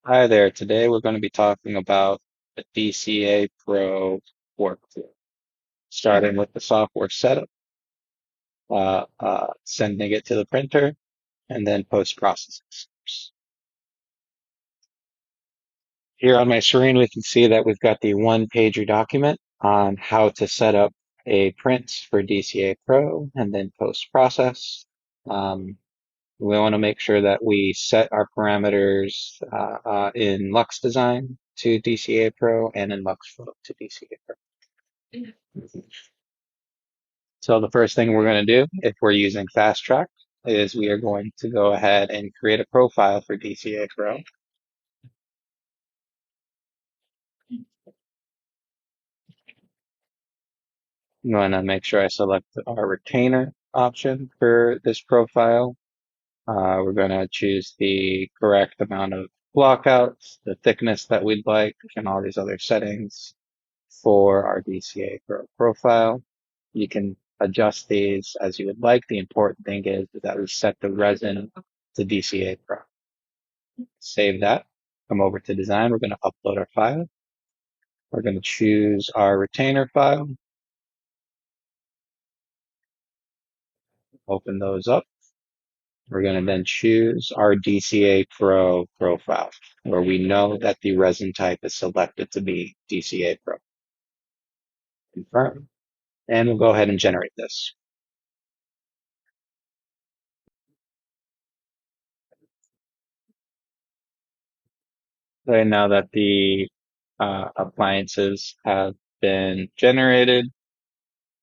Hi there. Today we're going to be talking about the DCA Pro workflow, starting with the software setup, sending it to the printer, and then post-processing. Here on my screen, we can see that we've got the one-pager document on how to set up a print for DCA Pro and then post-process. We want to make sure that we set our parameters in Lux Design to DCA Pro and in LuxFlow to DCA Pro. So the first thing we're going to do, if we're using Fast Track, is we are going to go ahead and create a profile for DCA Pro. I'm going to make sure I select our retainer option for this profile. We're going to choose the correct amount of blockouts, the thickness that we'd like, and all these other settings for our DCA Pro profile. You can adjust these as you would like. The important thing is that we set the resin to DCA Pro. Save that. Come over to design. We're going to upload our file. We're going to choose our retainer file. Open those up. We're going to then choose our DCA Pro profile, where we know that the resin type is selected to be DCA Pro. Confirm. And we'll go ahead and generate this. Okay, now that the appliances have been generated,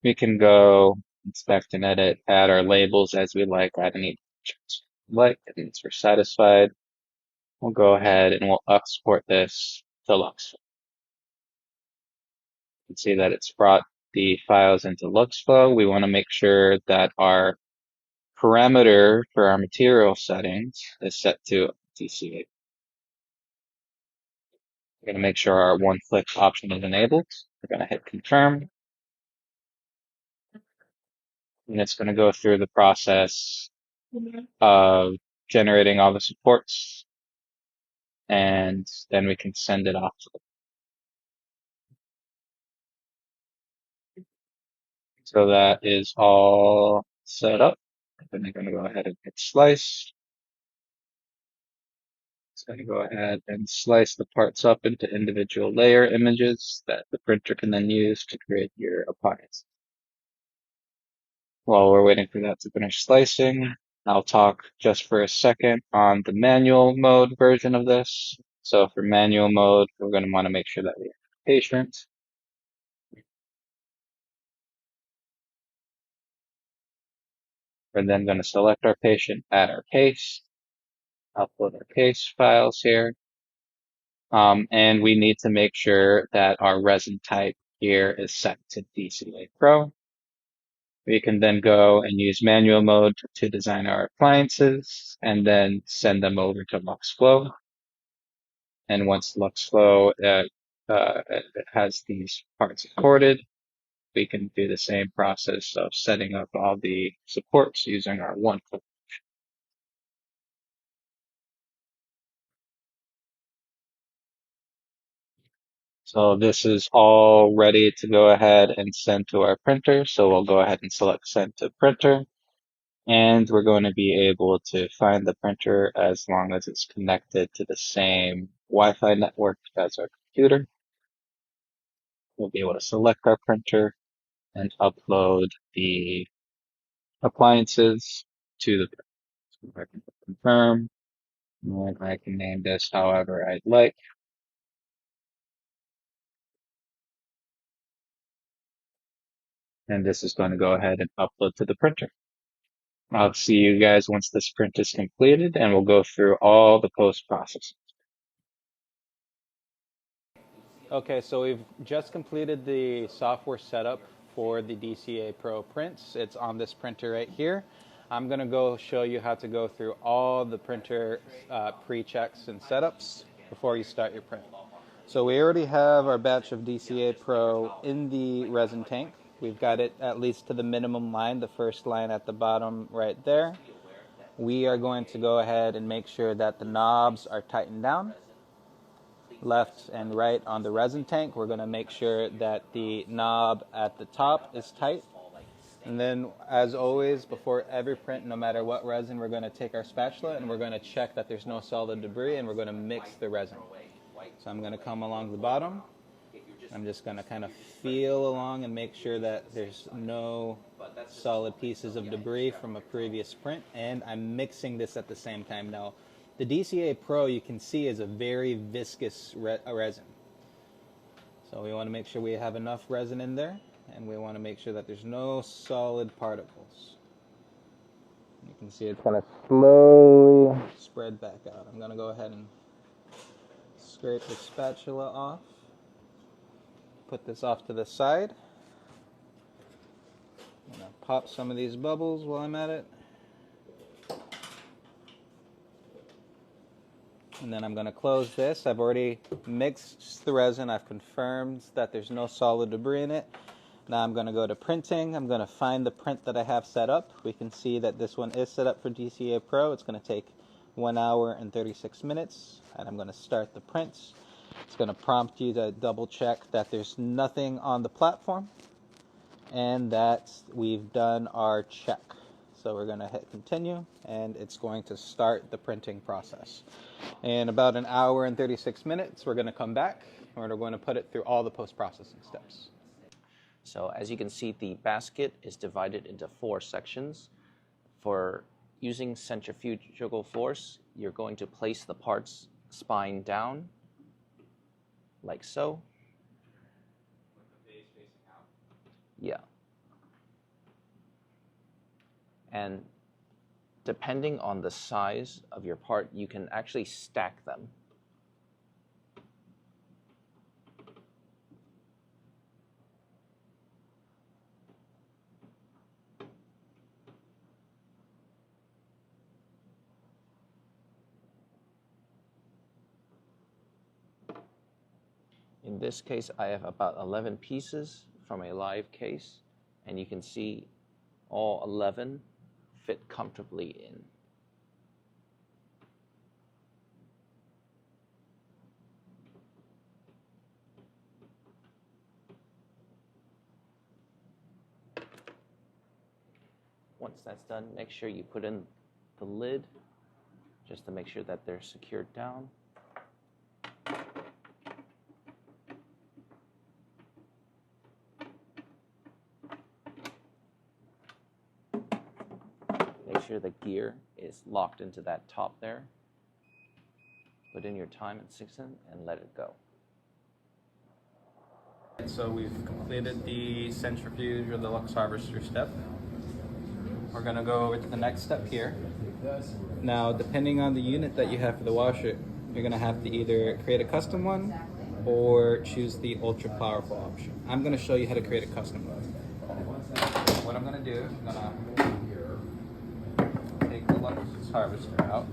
we can go inspect and edit, add our labels as we like, add any options we like. That means we're satisfied. We'll go ahead and we'll export this to LuxFlow. You can see that it's brought the files into LuxFlow. We want to make sure that our parameter for our material settings is set to DCA. We're going to make sure our one-click option is enabled. We're going to hit confirm. And it's going to go through the process of generating all the supports, and then we can send it off to them. So that is all set up. Then I'm going to go ahead and hit slice. It's going to go ahead and slice the parts up into individual layer images that the printer can then use to create your appliance. While we're waiting for that to finish slicing, I'll talk just for a second on the manual mode version of this. So for manual mode, we're going to want to make sure that we are patient. We're then going to select our patient, add our case, upload our case files here. And we need to make sure that our resin type here is set to DCA Pro. We can then go and use manual mode to design our appliances and then send them over to LuxFlow. And once LuxFlow has these parts imported, we can do the same process of setting up all the supports using our one-click. So this is all ready to go ahead and send to our printer. So we'll go ahead and select send to printer. And we're going to be able to find the printer as long as it's connected to the same Wi-Fi network as our computer. We'll be able to select our printer and upload the appliances to the printer. So I can confirm, and I can name this however I'd like. And this is going to go ahead and upload to the printer. I'll see you guys once this print is completed, and we'll go through all the post-processing. Okay, so we've just completed the software setup for the DCA Pro prints. It's on this printer right here. I'm going to go show you how to go through all the printer pre-checks and setups before you start your print. So we already have our batch of DCA Pro in the resin tank. We've got it at least to the minimum line, the first line at the bottom right there. We are going to go ahead and make sure that the knobs are tightened down. left and right on the resin tank. We're going to make sure that the knob at the top is tight. And then, as always, before every print, no matter what resin, we're going to take our spatula and we're going to check that there's no solid debris, and we're going to mix the resin. So I'm going to come along the bottom. I'm just going to kind of feel along and make sure that there's no solid pieces of debris from a previous print, and I'm mixing this at the same time. Now, the DCA Pro, you can see, is a very viscous resin. So we want to make sure we have enough resin in there, and we want to make sure that there's no solid particles. You can see it's going to slowly spread back out. I'm going to go ahead and scrape the spatula off. Put this off to the side. I'm going to pop some of these bubbles while I'm at it. And then I'm going to close this. I've already mixed the resin. I've confirmed that there's no solid debris in it. Now I'm going to go to printing. I'm going to find the print that I have set up. We can see that this one is set up for DCA Pro. It's going to take 1 hour and 36 minutes. And I'm going to start the prints. It's going to prompt you to double check that there's nothing on the platform and that we've done our check. So we're going to hit continue, and it's going to start the printing process. In about 1 hour and 36 minutes, we're going to come back, and we're going to put it through all the post-processing steps. So as you can see, the basket is divided into 4 sections. For using centrifugal force, you're going to place the parts spine down, like so. With the base facing out? Yeah. And depending on the size of your part, you can actually stack them. In this case, I have about 11 pieces from a live case, and you can see all 11 fit comfortably in. Once that's done, make sure you put in the lid just to make sure that they're secured down. Make sure the gear is locked into that top there. Put in your time and 6 and let it go. So we've completed the centrifuge or the Lux harvester step. We're going to go over to the next step here. Now, depending on the unit that you have for the washer, you're going to have to either create a custom one or choose the ultra powerful option. I'm going to show you how to create a custom one. What I'm going to do, I'm going to take the Lux harvester out,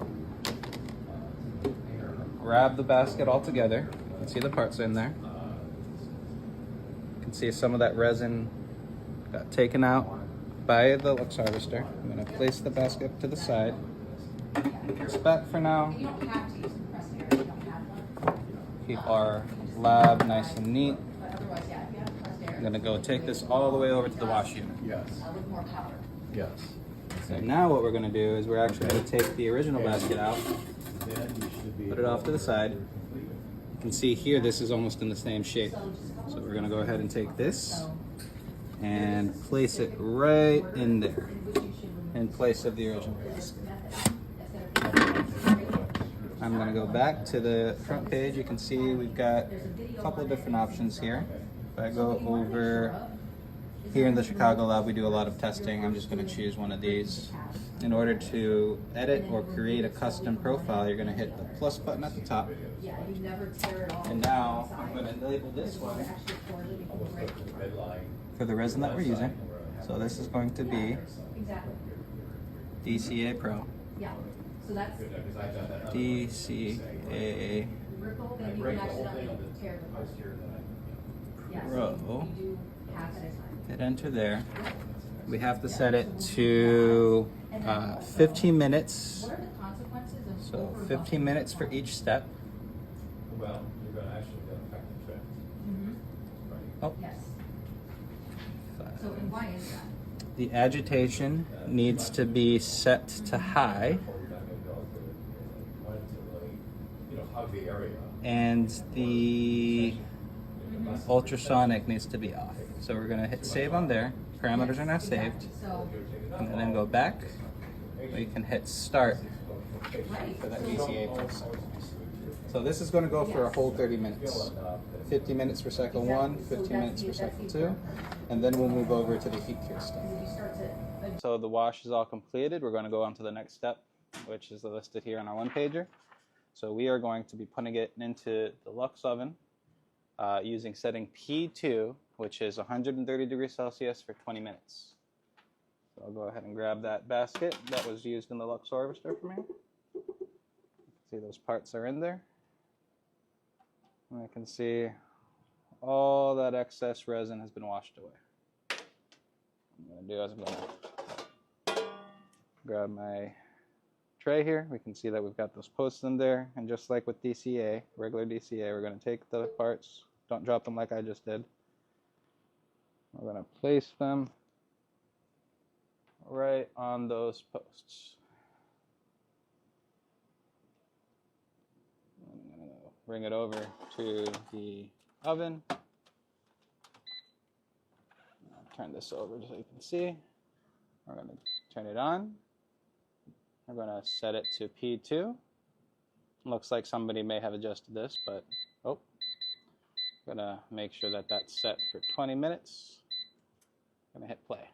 grab the basket all together. You can see the parts in there. You can see some of that resin got taken out by the Lux harvester. I'm going to place the basket to the side. Put this back for now. Keep our lab nice and neat. I'm going to go take this all the way over to the wash unit. Yes. Yes. So now what we're going to do is we're actually going to take the original basket out, put it off to the side. You can see here this is almost in the same shape. So we're going to go ahead and take this and place it right in there, in place of the original basket. I'm going to go back to the front page. You can see we've got a couple of different options here. If I go over here in the Chicago lab, we do a lot of testing. I'm just going to choose one of these. In order to edit or create a custom profile, you're going to hit the plus button at the top. And now I'm going to label this one for the resin that we're using. So this is going to be DCA Pro. DCA Pro. Hit enter there. We have to set it to 15 minutes. So 15 minutes for each step. Why is that? The agitation needs to be set to high, and the ultrasonic needs to be off. So we're going to hit save on there. Parameters are now saved. So, And then go back. We can hit start for that DCA process. So this is going to go for a whole 30 minutes. 50 minutes for cycle 1, 15 minutes for cycle 2, and then we'll move over to the heat cure step. So the wash is all completed. We're going to go on to the next step, which is listed here on our one-pager. So we are going to be putting it into the Lux oven using setting P2, which is 130 degrees Celsius for 20 minutes. So I'll go ahead and grab that basket that was used in the Lux harvester for me. See, those parts are in there. And I can see all that excess resin has been washed away. What I'm going to do is I'm going to grab my tray here. We can see that we've got those posts in there. And just like with DCA, regular DCA, we're going to take the parts. Don't drop them like I just did. We're going to place them right on those posts. I'm going to bring it over to the oven. I'll turn this over so you can see. We're going to turn it on. We're going to set it to P2. Looks like somebody may have adjusted this, but I'm going to make sure that that's set for 20 minutes. I'm going to hit play.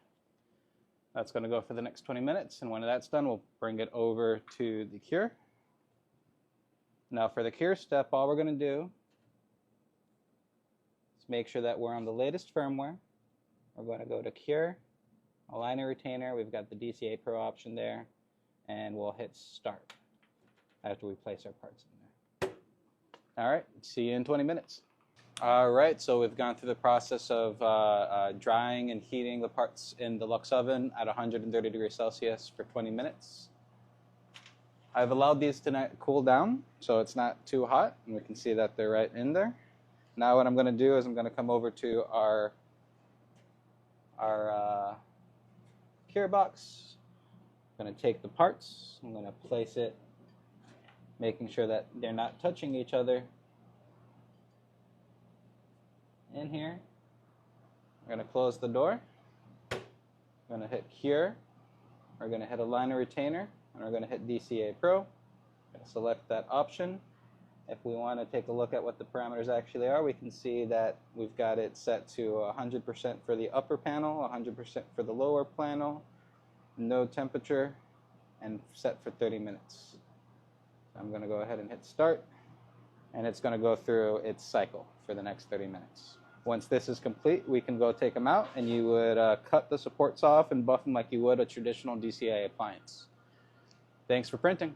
That's going to go for the next 20 minutes, and when that's done, we'll bring it over to the cure. Now for the cure step, all we're going to do is make sure that we're on the latest firmware. We're going to go to Cure, Aligner Retainer. We've got the DCA Pro option there, and we'll hit Start after we place our parts in there. All right, see you in 20 minutes. All right, so we've gone through the process of drying and heating the parts in the Lux oven at 130 degrees Celsius for 20 minutes. I've allowed these to cool down so it's not too hot, and we can see that they're right in there. Now what I'm going to do is I'm going to come over to our cure box. I'm going to take the parts. I'm going to place it, making sure that they're not touching each other, in here. We're going to close the door. We're going to hit Cure. We're going to hit Aligner Retainer, and we're going to hit DCA Pro. We're going to select that option. If we want to take a look at what the parameters actually are, we can see that we've got it set to 100% for the upper panel, 100% for the lower panel, no temperature, and set for 30 minutes. So I'm going to go ahead and hit Start, and it's going to go through its cycle for the next 30 minutes. Once this is complete, we can go take them out, and you would cut the supports off and buff them like you would a traditional DCA appliance. Thanks for printing.